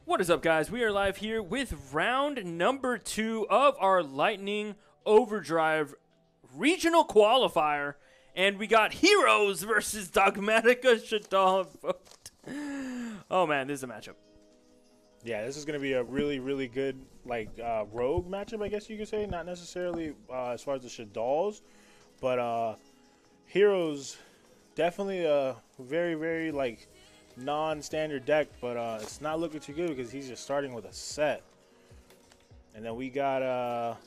What is up, guys? We are live here with round number 2 of our Lightning Overdrive regional qualifier. And we got Heroes versus Dogmatika, Shaddoll, Invoked. Oh man, this is a matchup. Yeah, this is going to be a really, really good, rogue matchup, I guess you could say. Not necessarily as far as the Shaddolls, but Heroes, definitely a very, very, non-standard deck, but it's not looking too good because he's just starting with a set. And then we got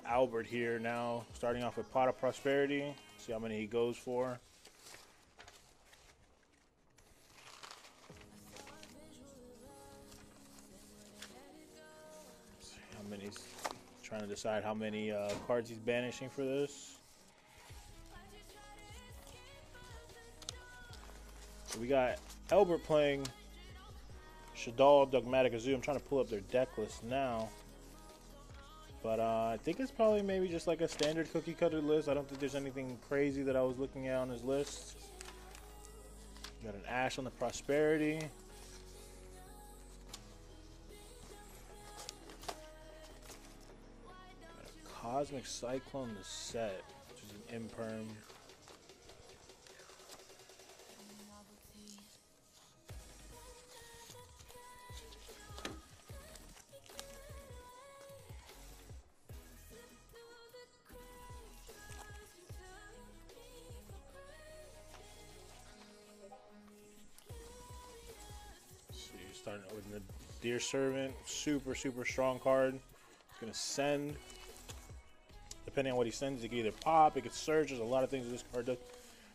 Elbert here now, starting off with Pot of Prosperity. See how many he goes for. See how many he's trying to decide how many cards he's banishing for this. So we got Elbert playing Shaddoll, Dogmatika, YuGiOh. I'm trying to pull up their deck list now. But I think it's probably maybe just like a standard cookie cutter list. I don't think there's anything crazy that I was looking at on his list. Got an Ash on the Prosperity. Got a Cosmic Cyclone the set, which is an Imperm. Starting with the Dear Servant, super strong card. It's gonna send. Depending on what he sends, it can either pop, it could surge. There's a lot of things this card does,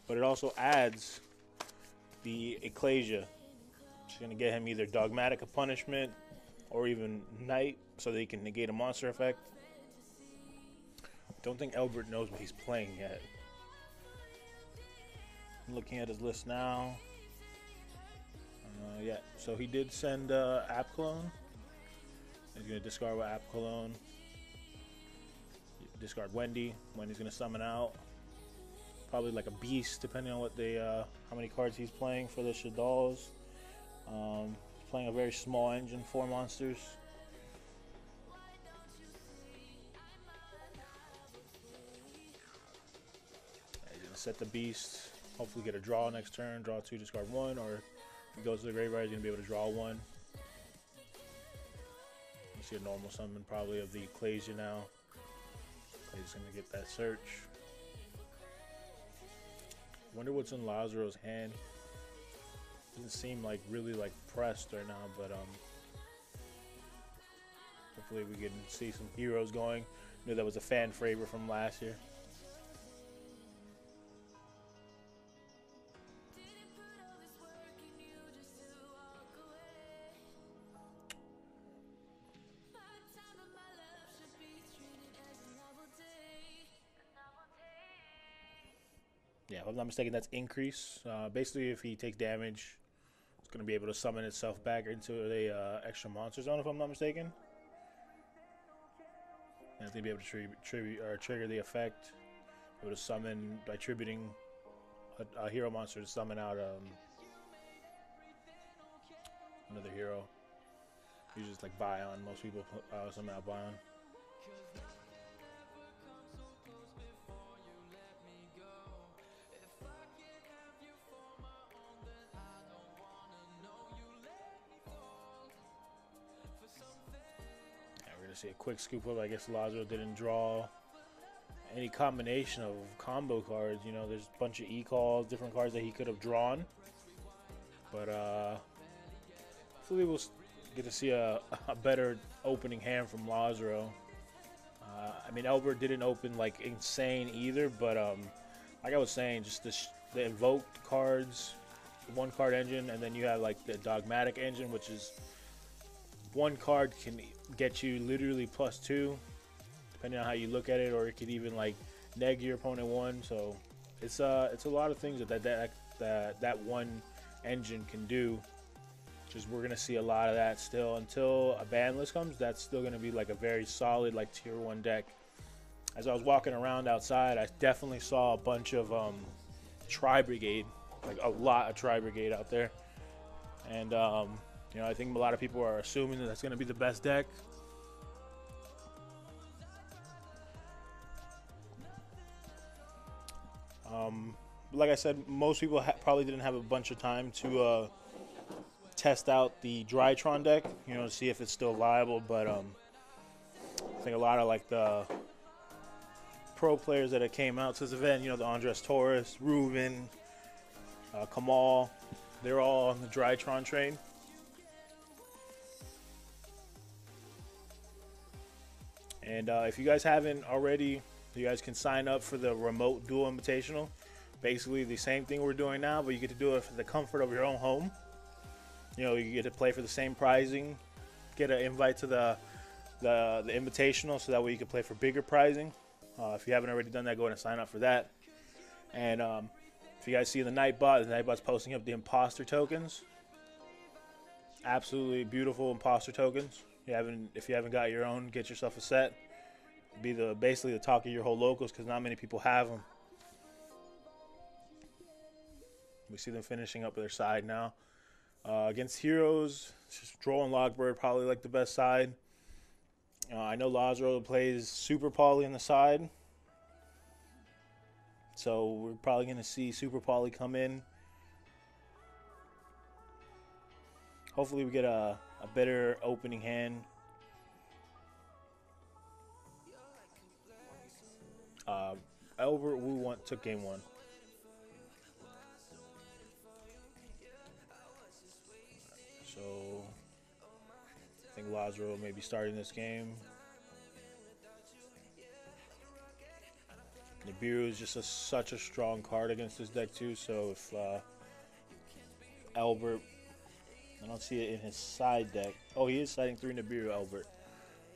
but it also adds the Ecclesia. It's gonna get him either Dogmatika Punishment or even Night, so that he can negate a monster effect. Don't think Elbert knows what he's playing yet. I'm looking at his list now. Yeah, so he did send App Clone. He's going to discard with App Clone. Discard Wendy. Wendy's going to summon out. Probably like a beast, depending on what they, how many cards he's playing for the Shaddolls. Playing a very small engine, 4 monsters. He's going to set the beast. Hopefully get a draw next turn. Draw 2, discard 1, or if he goes to the graveyard, he's going to be able to draw 1. You see a normal summon probably of the Ecclesia now. He's going to get that search. Wonder what's in Lazaro's hand. Doesn't seem like really pressed right now, but hopefully we can see some heroes going. Knew that was a fan favorite from last year. Yeah, if I'm not mistaken, that's increase. Basically, if he takes damage, it's going to be able to summon itself back into the extra monster zone, if I'm not mistaken. And it's going to be able to trigger the effect. Able to summon by tributing a hero monster to summon out another hero. Usually it's like Bion. Most people summon out Bion. See a quick scoop up. I guess Lazaro didn't draw any combination of combo cards. You know, there's a bunch of E-calls, different cards that he could have drawn. But hopefully we'll get to see a better opening hand from Lazaro. I mean, Elbert didn't open like insane either, but like I was saying, just the Invoked cards, the 1-card engine, and then you have like the Dogmatic engine, which is 1 card can get you literally +2, depending on how you look at it, or it could even like neg your opponent 1. So it's a lot of things that one engine can do. Just we're gonna see a lot of that still until a ban list comes. That's still gonna be like a very solid like tier 1 deck. As I was walking around outside, I definitely saw a bunch of Tri Brigade, like a lot of Tri Brigade out there. And You know, I think a lot of people are assuming that that's going to be the best deck. Like I said, most people probably didn't have a bunch of time to test out the Drytron deck, you know, to see if it's still viable. But I think a lot of like the pro players that came out to this event, you know, the Andres Torres, Ruben, Kamal, they're all on the Drytron train. And if you guys haven't already, you guys can sign up for the remote duel invitational. Basically the same thing we're doing now, but you get to do it for the comfort of your own home. You know, you get to play for the same pricing, get an invite to the invitational, so that way you can play for bigger pricing. If you haven't already done that, go ahead and sign up for that. And if you guys see the Nightbot's posting up the imposter tokens. Absolutely beautiful imposter tokens. If you haven't got your own, get yourself a set. Be basically the talk of your whole locals, because not many people have them. We see them finishing up their side now. Against Heroes, just Droll and Logbird probably like the best side. I know Lazaro plays Super Poly on the side. So we're probably going to see Super Poly come in. Hopefully we get a better opening hand. Elbert took game 1. So I think Lazaro may be starting this game. Nibiru is just such a strong card against this deck too. So if Elbert, I don't see it in his side deck. Oh, he is siding 3 Nibiru, Elbert.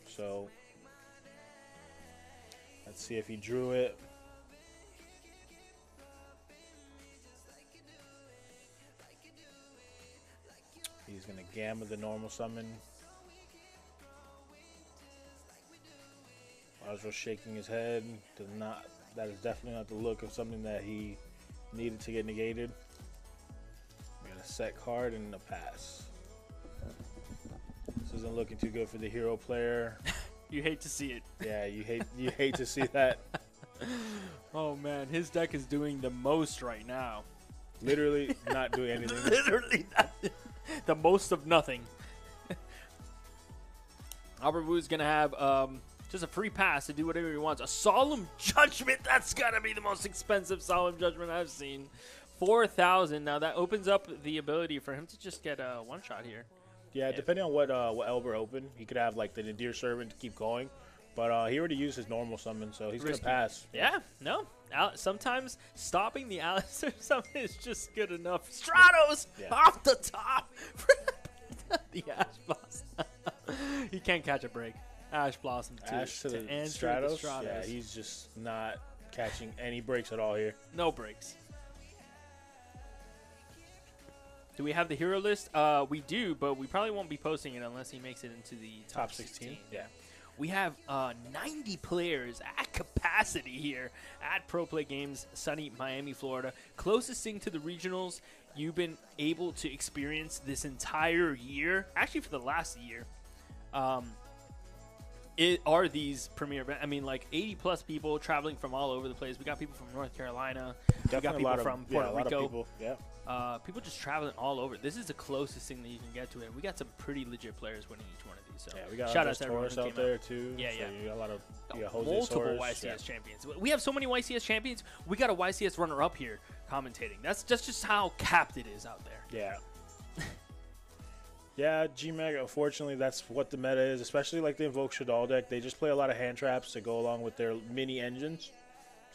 So let's see if he drew it. He's going to Gamma the normal summon. Lazaro shaking his head. That is definitely not the look of something that he needed to get negated. We got a set card and a pass. This isn't looking too good for the hero player. You hate to see it. Yeah, you hate to see that. Oh man, his deck is doing the most right now. Literally not doing anything. Literally nothing. The most of nothing. Albert Wu's gonna have just a free pass to do whatever he wants. A Solemn Judgment. That's gotta be the most expensive Solemn Judgment I've seen. 4,000. Now that opens up the ability for him to just get a one shot here. Yeah, depending on what Elbert opened, he could have like the Nadir Servant to keep going. But he already used his normal summon, so he's going to pass. Yeah, no. Sometimes stopping the Alistair summon is just good enough. Stratos off the top. The Ash Blossom. He can't catch a break. Ash Blossom to the answer Stratos? the Stratos. Yeah, he's just not catching any breaks at all here. No breaks. Do we have the hero list? We do, but we probably won't be posting it unless he makes it into the top 16. Yeah. We have 90 players at capacity here at Pro Play Games, sunny Miami, Florida. Closest thing to the regionals you've been able to experience this entire year, actually for the last year, are these premier events. I mean, like 80-plus people traveling from all over the place. We got people from North Carolina. Definitely we got people from Puerto Rico. A lot of people. Yeah. People just traveling all over. This is the closest thing that you can get to it. We got some pretty legit players winning each one of these. So yeah, we got shout out to everyone Taurus out there too. Yeah, so yeah. You got a lot of multiple YCS champions. We have so many YCS champions. We got a YCS runner-up here commentating. That's just how capped it is out there. Yeah. Yeah, GMAG, unfortunately, that's what the meta is, especially like the Invoked Shaddoll deck. They just play a lot of hand traps to go along with their mini engines.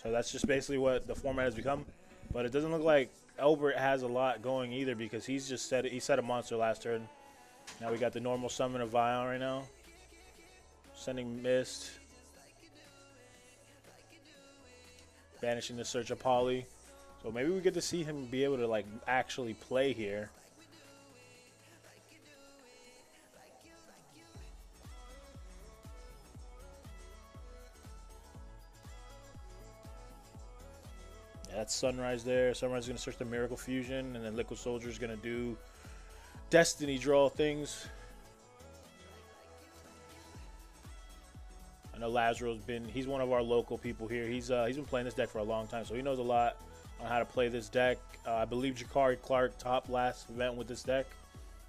So that's just basically what the format has become. But it doesn't look like Elbert has a lot going either, because he set a monster last turn. Now we got the normal summon of Vion right now. Sending Mist. Banishing the Search of Poly. So maybe we get to see him be able to like actually play here. Yeah, that's Sunrise there. Sunrise is going to search the Miracle Fusion, and then Liquid Soldier is going to do Destiny draw things. I know Lazaro's he's one of our local people here. He's been playing this deck for a long time, so he knows a lot on how to play this deck. I believe Jakari Clark topped last event with this deck.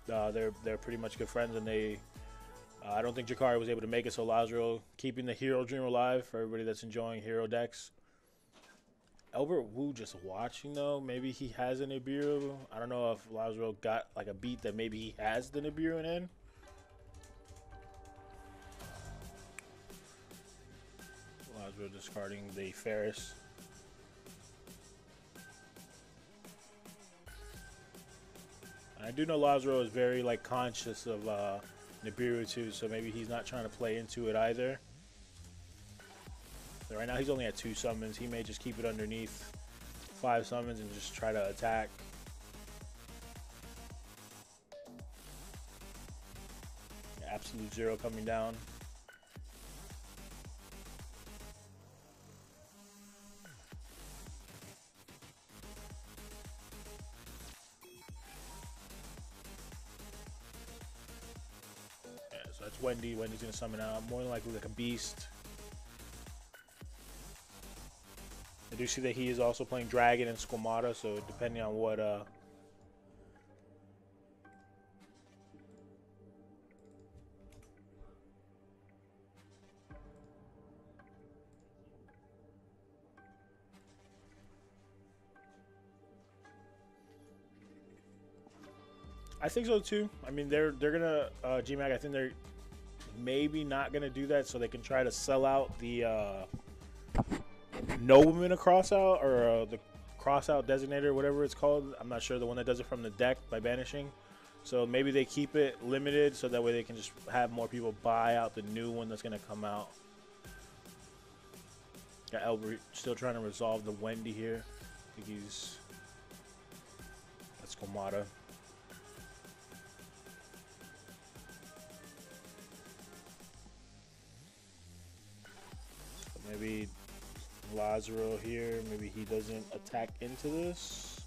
They're pretty much good friends, and I don't think Jakari was able to make it, so Lazaro keeping the hero dream alive for everybody that's enjoying hero decks. Elbert Wu just watching though. Maybe he has a Nibiru. I don't know if Lazaro got like a beat that maybe he has the Nibiru in. Lazaro discarding the Ferris. I do know Lazaro is very like conscious of Nibiru too, so maybe he's not trying to play into it either. So right now he's only at 2 summons. He may just keep it underneath 5 summons and just try to attack. Absolute Zero coming down. So that's Wendy. Wendy's gonna summon out more than likely like a beast. I do see that he is also playing Dragon and Squamata, so depending on what I think so too. I mean, they're gonna GMAC. I think they're maybe not gonna do that, so they can try to sell out the Nobleman crossout or the crossout designator, whatever it's called. I'm not sure, the one that does it from the deck by banishing. So maybe they keep it limited so that way they can just have more people buy out the new one that's gonna come out. Got Elbert still trying to resolve the Wendy here. I think that's Komata. Maybe Lazaro here, maybe he doesn't attack into this.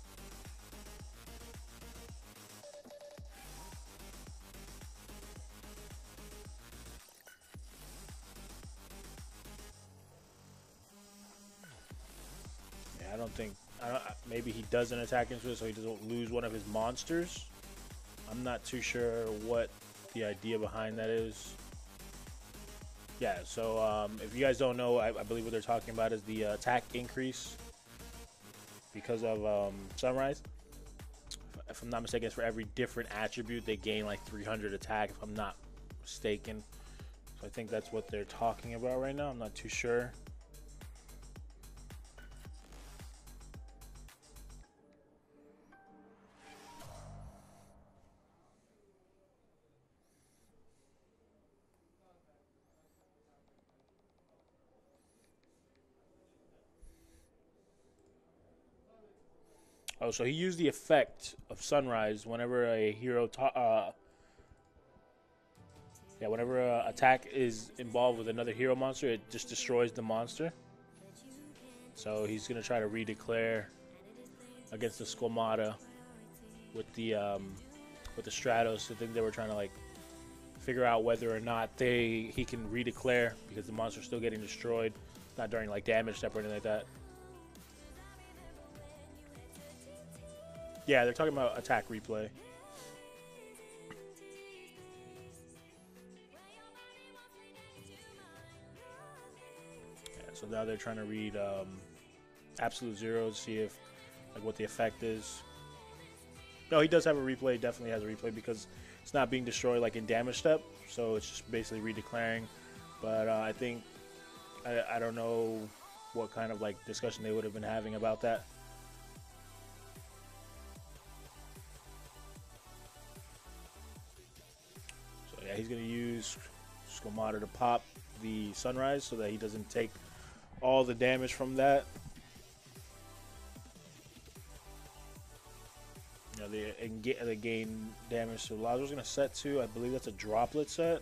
Yeah, maybe he doesn't attack into it so he doesn't lose one of his monsters. I'm not too sure what the idea behind that is. Yeah, so if you guys don't know, I believe what they're talking about is the attack increase because of Sunrise. If I'm not mistaken, it's for every different attribute they gain like 300 attack, if I'm not mistaken. So I think that's what they're talking about right now. I'm not too sure. Oh, so he used the effect of Sunrise whenever a hero, whenever a attack is involved with another hero monster, it just destroys the monster. So he's gonna try to redeclare against the Squamata with the Stratos. I think they were trying to like figure out whether or not he can redeclare because the monster's still getting destroyed, not during like damage step or anything like that. Yeah, they're talking about attack replay. Yeah, so now they're trying to read Absolute Zero to see if like what the effect is. No, he does have a replay. Definitely has a replay because it's not being destroyed like in damage step. So it's just basically redeclaring. But I think I don't know what kind of like discussion they would have been having about that. Yeah, he's going to use Squamata to pop the Sunrise so that he doesn't take all the damage from that. You know, they gain damage. So Lazaro's going to set 2. I believe that's a droplet set.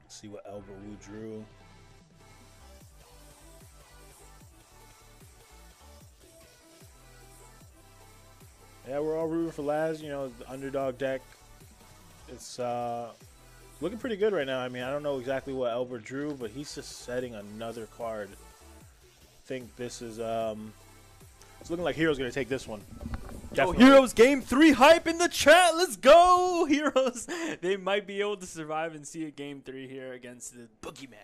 Let's see what Elbert Wu drew. Yeah, we're all rooting for Laz. You know, the underdog deck. It's looking pretty good right now. I mean, I don't know exactly what Elbert drew, but he's just setting another card. I think this is it's looking like YuGiOh's gonna take this one. Definitely. Yo, Heroes Game 3 hype in the chat. Let's go, Heroes. They might be able to survive and see a Game 3 here against the Boogeyman.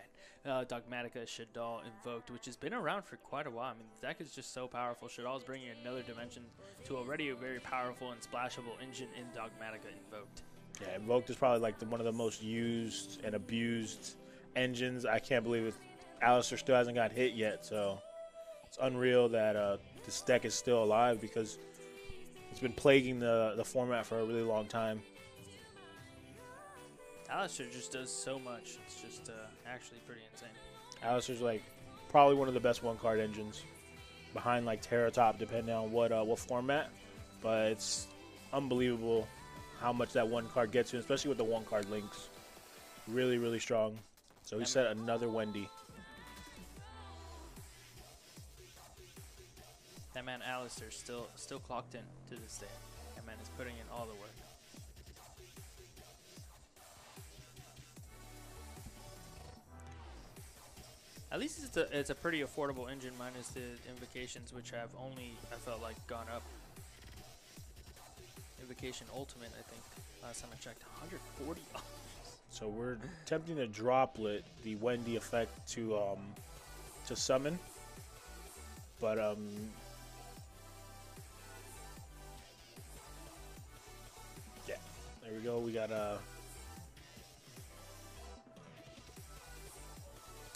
Dogmatika, Shaddoll, Invoked, which has been around for quite a while. I mean, the deck is just so powerful. Shaddoll is bringing another dimension to already a very powerful and splashable engine in Dogmatika Invoked. Yeah, Invoked is probably like one of the most used and abused engines. I can't believe it. Alistair still hasn't got hit yet, so it's unreal that this deck is still alive because it's been plaguing the format for a really long time. Alistair just does so much. It's just actually pretty insane. Alistair's like probably one of the best one-card engines behind like Terratop, depending on what format. But it's unbelievable how much that one card gets you, especially with the one-card links. Really, really strong. So he set another Wendy. That man Alistair still clocked in to this day. That man is putting in all the work. At least it's a pretty affordable engine, minus the invocations, which have only, I felt like, gone up. Invocation Ultimate, I think, last time I checked, $140. So we're attempting to droplet the Wendy effect to summon, but yeah, there we go. We got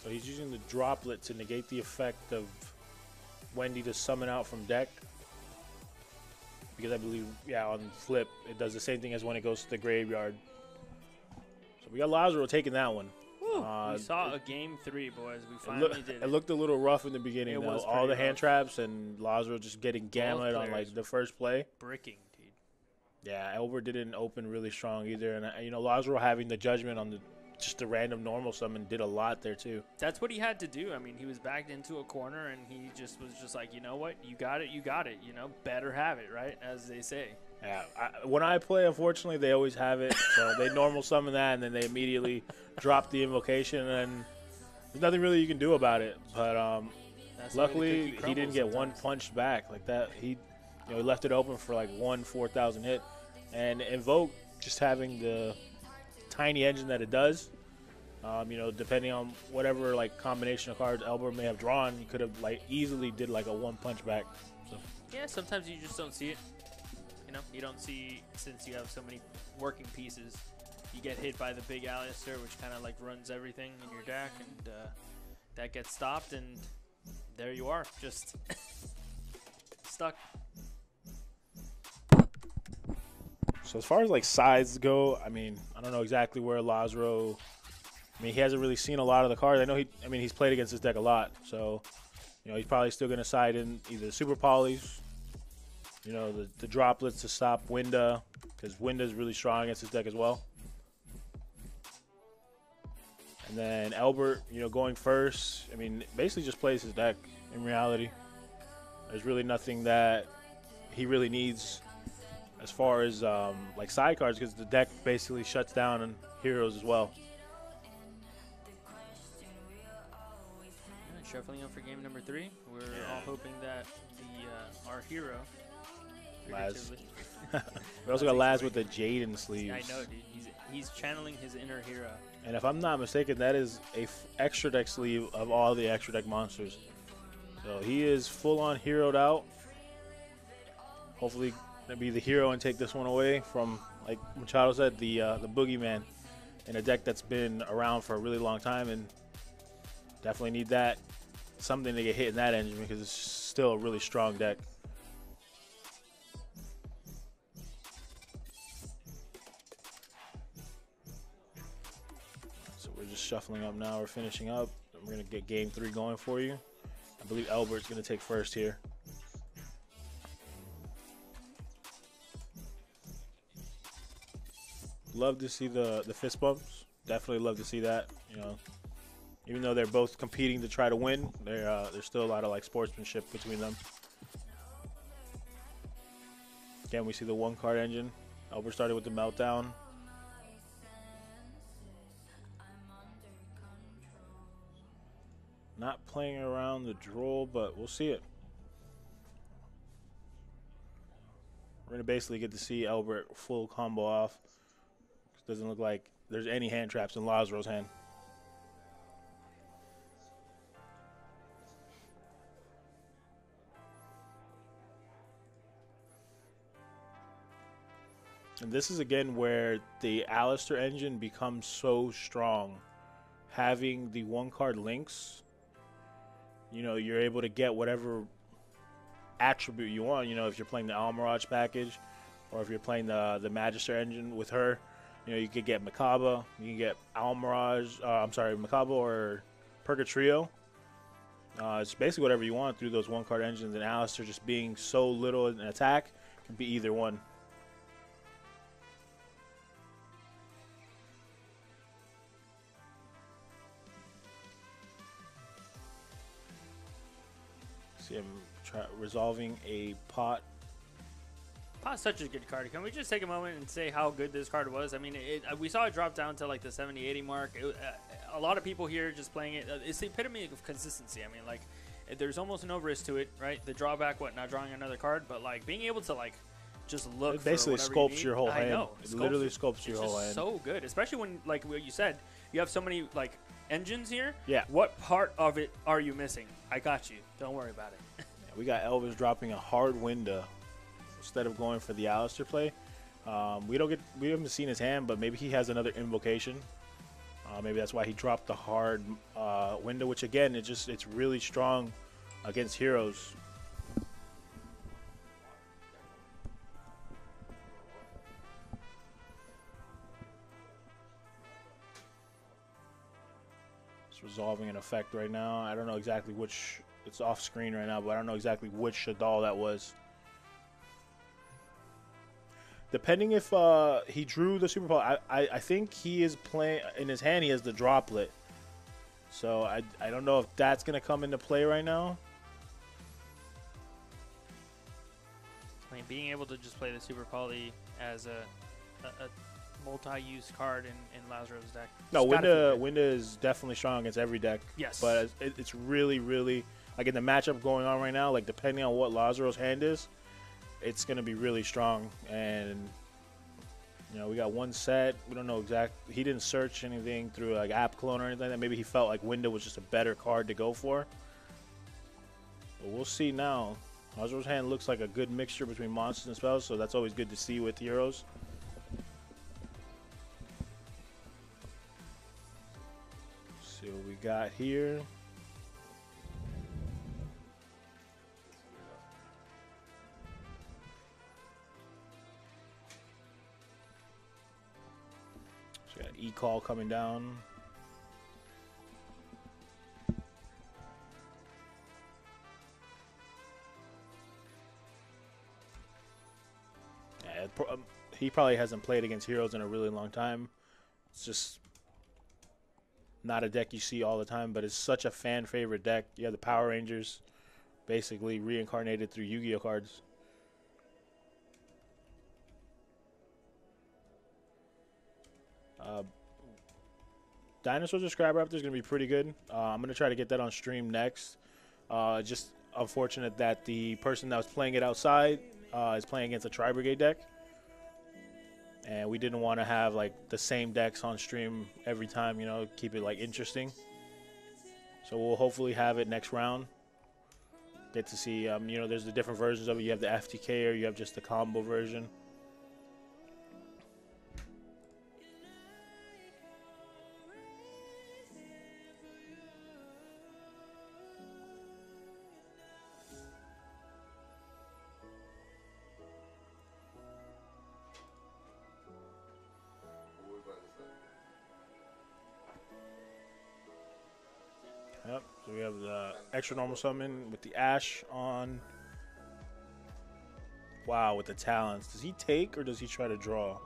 so he's using the droplet to negate the effect of Wendy to summon out from deck. Because I believe, yeah, on flip, it does the same thing as when it goes to the graveyard. So we got Lazaro taking that one. We saw a Game 3, boys. We finally did it. It looked a little rough in the beginning, though. All the hand traps and Lazaro just getting gamut on like the first play. Bricking, dude. Yeah, Elbert didn't open really strong either. And, you know, Lazaro having the judgment on just the random normal summon did a lot there, too. That's what he had to do. I mean, he was backed into a corner, and he was just like, you know what? You got it. You got it. You know, better have it, right? As they say. Yeah, when I play, unfortunately, they always have it. So they normal summon that, and then they immediately drop the invocation, and there's nothing really you can do about it. But luckily, he didn't get one punch back like that. He left it open for like 4,000 hit. And Invoke, just having the tiny engine that it does, depending on whatever like combination of cards Elbert may have drawn, he could have like easily did like a one punch back. So. Yeah, sometimes you just don't see it. You know, you don't see, since you have so many working pieces, you get hit by the big Alistair, which kind of like runs everything in your deck, and that gets stopped, and there you are, just stuck. So as far as like sides go, I mean, I don't know exactly where Lazaro. I mean, he hasn't really seen a lot of the cards. I know he's played against this deck a lot, so he's probably still going to side in either the Super Polys, the droplets to stop Winda, because Winda is really strong against this deck as well. And then Elbert, going first. I mean, basically just plays his deck in reality. There's really nothing that he really needs as far as like side cards, because the deck basically shuts down on heroes as well. Shuffling up for game number 3. We're all hoping that our hero, Laz. We also got Laz with the Jaden sleeves. I know, dude. He's channeling his inner hero. And if I'm not mistaken, that is a extra deck sleeve of all the extra deck monsters. So he is full on heroed out. Hopefully, gonna be the hero and take this one away from, like Machado said, the boogeyman in a deck that's been around for a really long time, and definitely need that something to get hit in that engine because it's still a really strong deck. So we're just shuffling up now. We're finishing up. We're gonna get game 3 going for you. I believe Elbert's gonna take first here. Love to see the fist bumps. Definitely love to see that. Even though they're both competing to try to win, there's still a lot of like sportsmanship between them. Again, we see the 1-card engine. Elbert started with the meltdown. Not playing around the droll, but we'll see it. We're going to basically get to see Elbert full combo off. It doesn't look like there's any hand traps in Lazaro's hand. And this is again where the Alistair engine becomes so strong. Having the 1-card links, you know, you're able to get whatever attribute you want. You know, if you're playing the Almirage package, or if you're playing the Magister engine with her, you know, you could get Makaba, you can get Almirage, Makaba or Purgatrio. It's basically whatever you want through those 1-card engines, and Alistair just being so little in attack can be either one. See him resolving a pot. Pot's such a good card. Can we just take a moment and say how good this card was? I mean, we saw it drop down to like the 70-80 mark. A lot of people here just playing it. It's the epitome of consistency. I mean, like, there's almost no risk to it, right? The drawback, not drawing another card, but like being able to like just look. It basically sculpts your whole hand. I know. It literally sculpts your whole hand. So good, especially when, like what you said, you have so many like engines here. Yeah. What part of it are you missing? I got you. Don't worry about it. We got Elvis dropping a hard window instead of going for the Alistair play. We haven't seen his hand, but maybe he has another invocation. Maybe that's why he dropped the hard window, which again, it's really strong against heroes. It's resolving an effect right now. I don't know exactly which. It's off screen right now, but I don't know exactly which Shaddoll that was. Depending if he drew the Super Bowl, I think he is playing in his hand. He has the droplet, so I don't know if that's gonna come into play right now. I mean, being able to just play the Super Poly as a multi-use card in Lazaro's deck. No, Winda is definitely strong against every deck. Yes, but it's really like in the matchup going on right now. Like depending on what Lazaro's hand is, it's going to be really strong. And, you know, we got one set. We don't know exactly. He didn't search anything through like app clone or anything like that. Maybe he felt like Window was just a better card to go for. But we'll see now. Lazaro's hand looks like a good mixture between monsters and spells, so that's always good to see with heroes. Let's see what we got here. E-call coming down. Yeah, he probably hasn't played against heroes in a really long time. It's just not a deck you see all the time, but it's such a fan favorite deck. You have the Power Rangers basically reincarnated through Yu-Gi-Oh cards. Dinosaurs or Scrapper is going to be pretty good. I'm going to try to get that on stream next. Just unfortunate that the person that was playing it outside is playing against a Tri-Brigade deck. And we didn't want to have like the same decks on stream every time, you know, keep it like interesting. So we'll hopefully have it next round. Get to see, you know, there's the different versions of it. You have the FTK or you have just the combo version. Yep, so we have the extra normal summon with the Ash on. Wow, with the talents. Does he take or does he try to draw?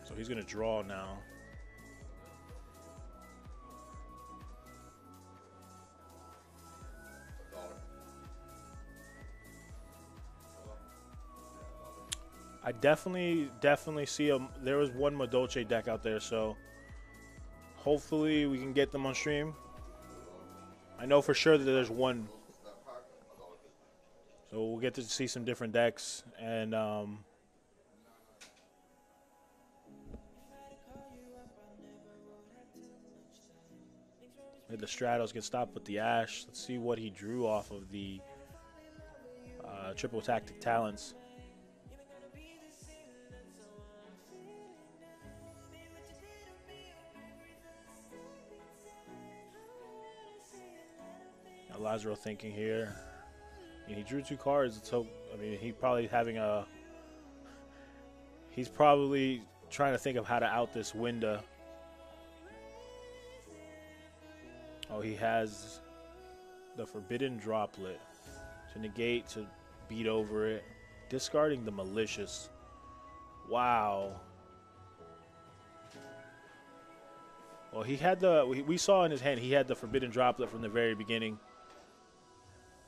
So he's going to draw now. I definitely see there was one Madolce deck out there, so hopefully we can get them on stream. I know for sure that there's one. So we'll get to see some different decks, and the Stratos get stopped with the Ash. Let's see what he drew off of the triple tactic talents. Now Lazaro thinking here. And he drew 2 cards. So I mean, he's probably trying to think of how to out this window. Oh, he has the Forbidden Droplet to negate, to beat over it, discarding the Malicious. Wow. Well, he had we saw in his hand he had the Forbidden Droplet from the very beginning.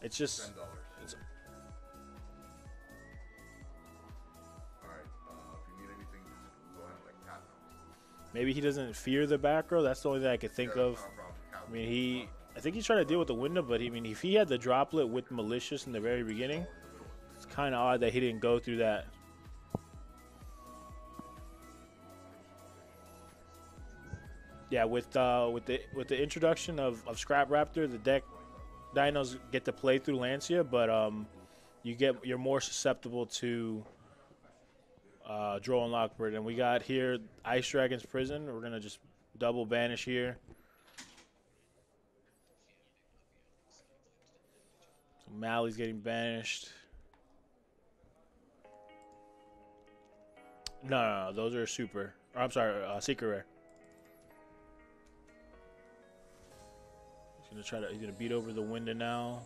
It's just. It's, maybe he doesn't fear the back row. That's the only thing I could think of. I mean, I think he's trying to deal with the window, but I mean, if he had the droplet with Malicious in the very beginning, it's kind of odd that he didn't go through that. Yeah, with the introduction of Scrap Raptor, the deck dinos get to play through Lancia, but you're more susceptible to Droll and Lockbird. And we got here Ice Dragon's Prison. We're gonna just double banish here. So Mally's getting banished. No, those are super. Or, I'm sorry, Secret Rare. He's gonna beat over the window now.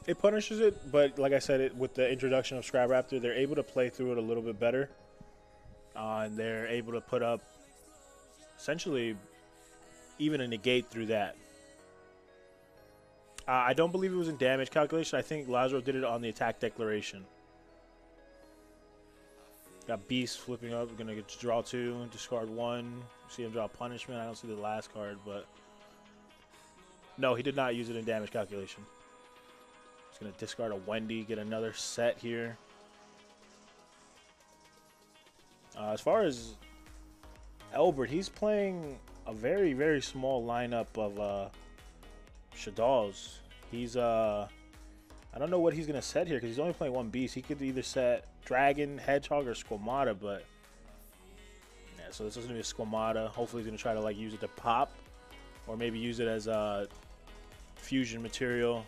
It punishes it, but like I said, with the introduction of Scrap Raptor, they're able to play through it a little bit better. And they're able to put up essentially even a negate through that. I don't believe it was in damage calculation. I think Lazaro did it on the attack declaration. Got Beast flipping up. We're going to get to draw 2, discard 1. See him draw Punishment. I don't see the last card, but no, he did not use it in damage calculation. He's going to discard a Wendy, get another set here. As far as Elbert, he's playing a very, very small lineup of Shaddolls. He's I don't know what he's going to set here because he's only playing 1 Beast. He could either set Dragon, Hedgehog, or Squamata, but yeah, so this is going to be a Squamata. Hopefully he's going to try to like use it to pop or maybe use it as a fusion material.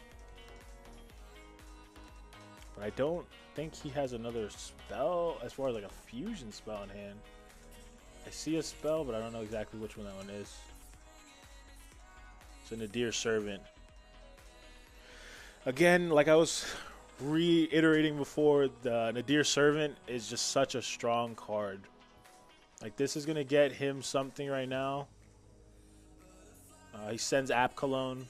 But I don't think he has another spell as far as like a fusion spell in hand. I see a spell, but I don't know exactly which one that one is. It's a Nadir Servant. Again, like I was reiterating before, the Nadir Servant is just such a strong card. Like, this is going to get him something right now. He sends App Cologne.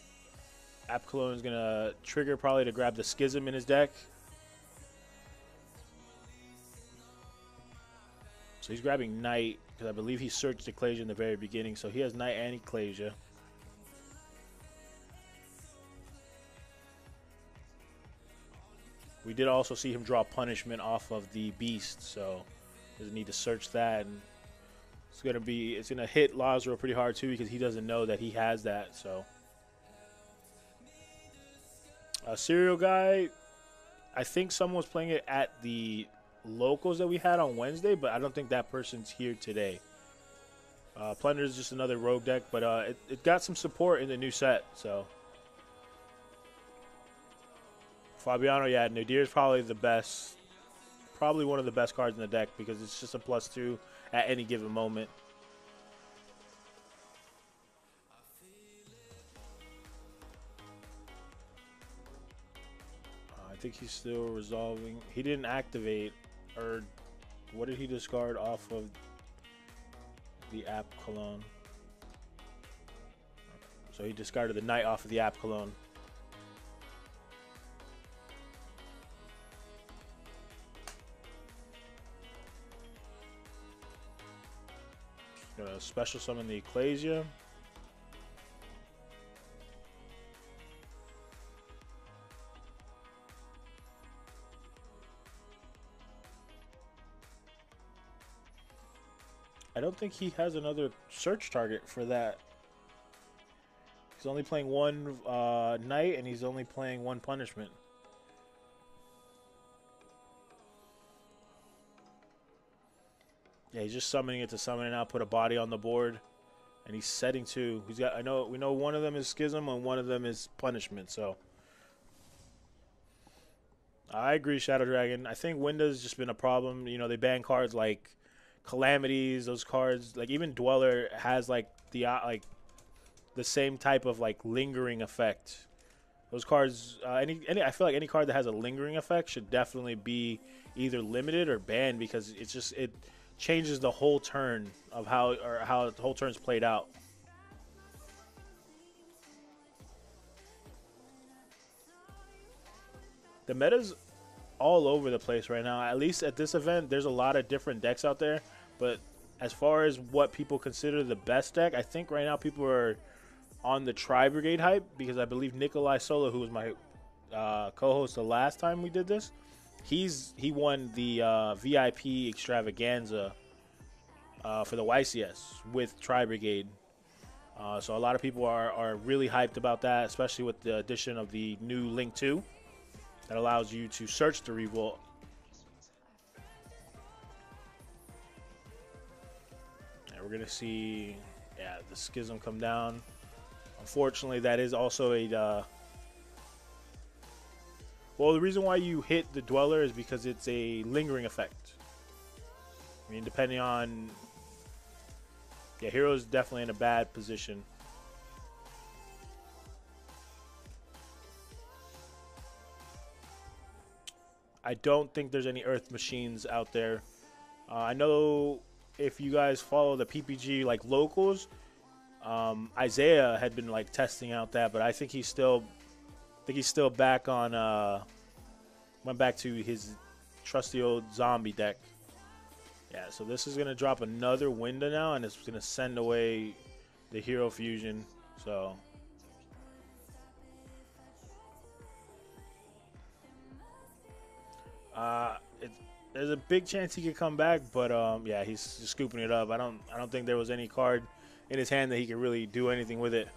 App Cologne is going to trigger probably to grab the Schism in his deck. So he's grabbing Knight, because I believe he searched Ecclesia in the very beginning. So he has Knight and Ecclesia. We did also see him draw Punishment off of the Beast, so doesn't need to search that. And it's gonna hit Lazaro pretty hard too because he doesn't know that he has that. So Serial Guy, I think someone was playing it at the locals that we had on Wednesday, but I don't think that person's here today. Plunder is just another rogue deck, but it got some support in the new set, so. Fabiano, yeah, Nadir is probably the best, probably one of the best cards in the deck because it's just a +2 at any given moment. I think he's still resolving. He didn't activate, or what did he discard off of the App Cologne? So he discarded the Knight off of the App Cologne. Gonna special summon the Ecclesia. I don't think he has another search target for that. He's only playing one Knight, and he's only playing one Punishment. Yeah, he's just summoning it to summon it now, put a body on the board, and he's setting two. He's got. We know one of them is Schism and one of them is Punishment. So I agree, Shadow Dragon. I think Winda's just been a problem. You know, they ban cards like Calamities. Those cards, like even Dweller, has like the same type of like lingering effect. Those cards, I feel like any card that has a lingering effect should definitely be either limited or banned, because it's just it changes the whole turn of how the whole turn's played out. The meta's all over the place right now. At least at this event, there's a lot of different decks out there. But as far as what people consider the best deck, I think right now people are on the Tri-Brigade hype, because I believe Nikolai Solo, who was my co-host the last time we did this, he won the VIP extravaganza for the YCS with Tri-Brigade. So a lot of people are really hyped about that, especially with the addition of the new Link 2 that allows you to search the Revolt. And we're going to see, the Schism come down. Unfortunately, that is also a... well, the reason why you hit the Dweller is because it's a lingering effect. I mean, depending on... yeah, Hero's definitely in a bad position. I don't think there's any Earth Machines out there. I know if you guys follow the PPG like locals, Isaiah had been like testing out that, but I think he's still back on went back to his trusty old zombie deck. Yeah, so this is gonna drop another Winda now, and it's gonna send away the Hero Fusion. So there's a big chance he could come back, but yeah, he's just scooping it up. I don't think there was any card in his hand that he could really do anything with it.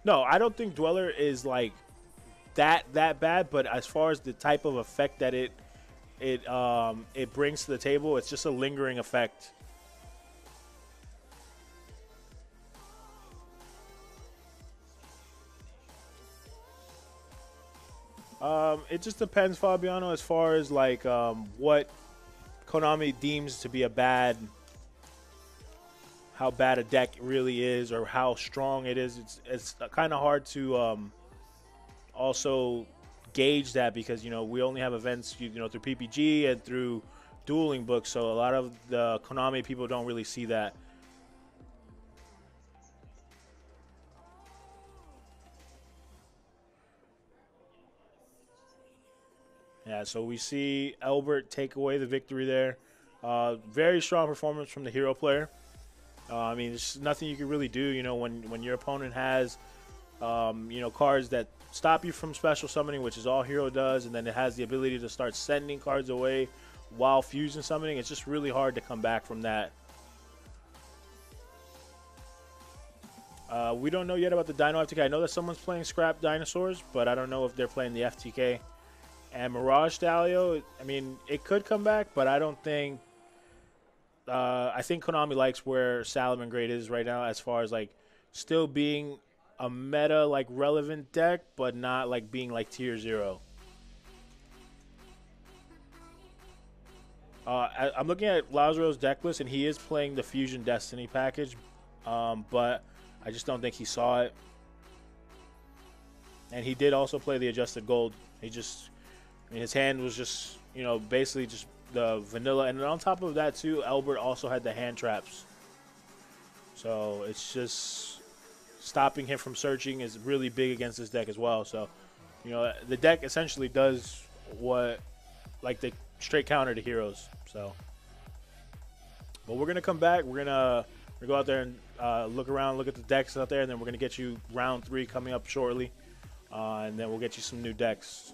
No, I don't think Dweller is like that bad, but as far as the type of effect that it brings to the table, it's just a lingering effect. It just depends, Fabiano, as far as like what Konami deems to be how bad a deck really is, or how strong it is. It's kind of hard to also gauge that, because we only have events through PPG and through dueling books, so a lot of the Konami people don't really see that. Yeah, so we see Elbert take away the victory there. Very strong performance from the hero player. I mean, there's nothing you can really do, when your opponent has, cards that stop you from special summoning, which is all hero does, and then it has the ability to start sending cards away while fusion summoning. It's just really hard to come back from that. We don't know yet about the Dino FTK. I know that someone's playing Scrap Dinosaurs, but I don't know if they're playing the FTK. And Mirage Stalio, I mean, it could come back, but I don't think... I think Konami likes where Salamangreat is right now, as far as, like, still being a meta, like, relevant deck, but not, like, being, like, tier 0. I'm looking at Lazaro's deck list, and he is playing the Fusion Destiny package, but I just don't think he saw it. And he did also play the Adjusted Gold. He just... I mean, his hand was just, basically just the vanilla, and then on top of that too, Elbert also had the hand traps. So it's just stopping him from searching is really big against this deck as well. So, you know, the deck essentially does what, like, the straight counter to heroes. So, but we're gonna come back. We're gonna go out there and look around, look at the decks out there, and then we're gonna get you round 3 coming up shortly, and then we'll get you some new decks.